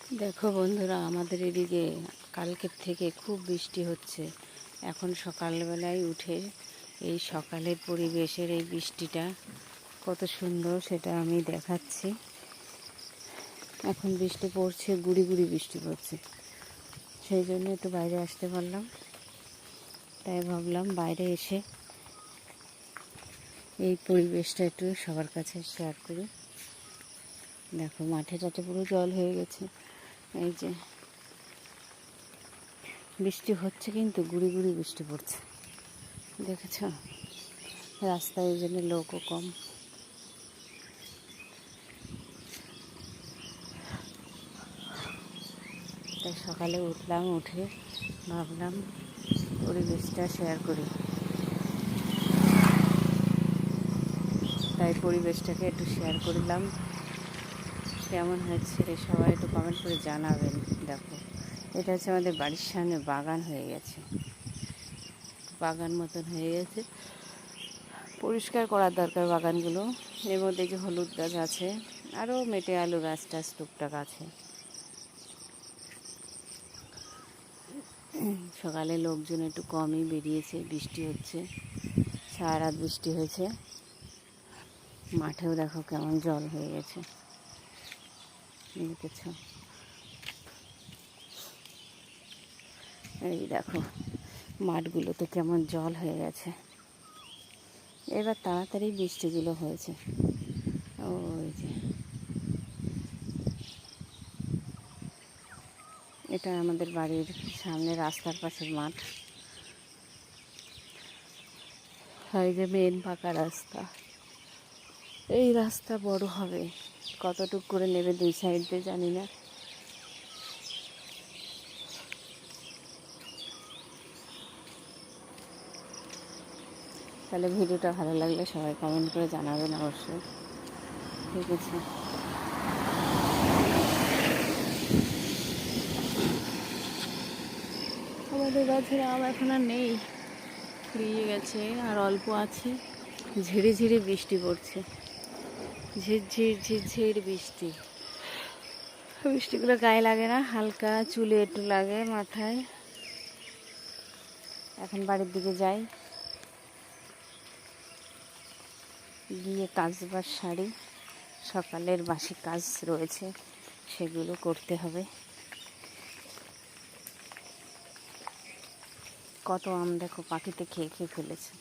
দেখো বন্ধুরা, আমাদের এদিকে কালকের থেকে খুব বৃষ্টি হচ্ছে। এখন সকালবেলায় উঠে এই সকালের পরিবেশের এই বৃষ্টিটা কত সুন্দর সেটা আমি দেখাচ্ছি। এখন বৃষ্টি পড়ছে, গুড়ি গুড়ি বৃষ্টি পড়ছে, সেই জন্য একটু বাইরে আসতে পারলাম। তাই ভাবলাম বাইরে এসে এই পরিবেশটা একটু সবার কাছে শেয়ার করি। দেখো মাঠে টাঠে পুরো জল হয়ে গেছে। এই যে বৃষ্টি হচ্ছে, কিন্তু গুড়ি গুড়ি বৃষ্টি পড়ছে, দেখেছ? রাস্তায় এই জন্য লোকও কম। তাই সকালে উঠলাম, উঠে ভাবলাম পরিবেশটা শেয়ার করি। তাই পরিবেশটাকে একটু শেয়ার করলাম। কেমন হয়েছে সবাই একটু কমেন্ট করে জানাবেন। দেখো, এটা হচ্ছে আমাদের বাড়ির সামনে বাগান হয়ে গেছে, বাগান মতন হয়ে গেছে। পরিষ্কার করার দরকার বাগানগুলো। এর মধ্যে যে হলুদ গাছ আছে, আরও মেটে আলু গাছ টাছ টুকটাক আছে। সকালে লোকজন একটু কমই বেরিয়েছে, বৃষ্টি হচ্ছে, সারা রাত বৃষ্টি হয়েছে। মাঠেও দেখো কেমন জল হয়ে গেছে, দেখেছ? এই দেখো মাঠগুলোতে কেমন জল হয়ে গেছে। এবার তাড়াতাড়ি বৃষ্টিগুলো হয়েছে। ওই যে এটা আমাদের বাড়ির সামনে রাস্তার পাশের মাঠ। এই যে মেন পাকা রাস্তা। এই রাস্তা বড় হবে, কতটুক করে নেবে দুই সাইড দিয়ে জানি না। তাহলে ভিডিওটা ভালো লাগলে সবাই কমেন্ট করে জানাবেন অবশ্যই, ঠিক আছে? আমাদের গাছের আম এখন আর নেই, ফুরিয়ে গেছে, আর অল্প আছে। ঝিরি ঝিরি বৃষ্টি পড়ছে, ঝিরঝির ঝিরঝির বৃষ্টি। বৃষ্টিগুলো গায়ে লাগে না, হালকা চুলে একটু লাগে, মাথায়। এখন বাড়ির দিকে যাই, গিয়ে কাজবাজ সারি। সকালের বাসি কাজ রয়েছে, সেগুলো করতে হবে। কত আম দেখো পাখিতে খেয়ে খেয়ে ফেলেছে।